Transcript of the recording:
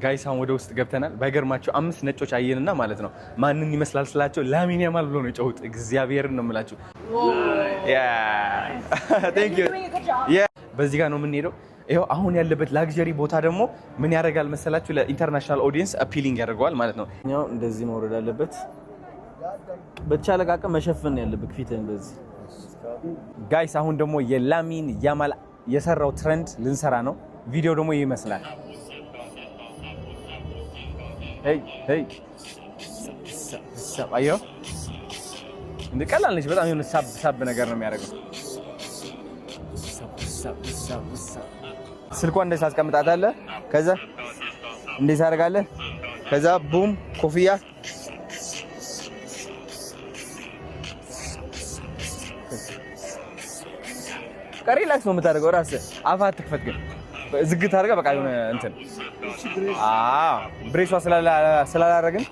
ጋይስ አሁን ወደ ውስጥ ገብተናል ባይገርማችሁ 5 ነጮች አየንና ማለት ነው ማንን ይመስላል ስላቸው ላሚን ያማል ብሎ ነው የጨውት እግዚአብሔርን ነው የምላችሁ ያ ቴንክ ዩ ያ በዚህ ጋር ነው የምንሄደው ይሄው አሁን ያለበት ላግዠሪ ቦታ ደግሞ ምን ያደርጋል መሰላችሁ ለኢንተርናሽናል ኦዲየንስ አፒሊንግ ያደርጋል ማለት ነው ያው እንደዚህ መውረድ አለበት በተቻለ አቅም መሸፈን ያለበት ፊትን እንደዚህ ጋይስ አሁን ደግሞ የላሚን ያማል የሰራው ትሬንድ ልንሰራ ነው ቪዲዮ ደግሞ ይመስላል ሄይ ሳብ አዮ እንደ ቀላል ነች በጣም የሆነ ሳብ ነገር ነው የሚያደርገው ሳብ ስልኳን እንደዚህ አስቀምጣታለህ ከዛ እንደዚህ አደርጋለህ ከዛ ቡም ኮፍያ ሪላክስ ነው የምታደርገው ራስህ አፋት ትክፈት ግን ዝግት አድርጋ በቃ የሆነ እንትን ብሬሷ ስላላረግን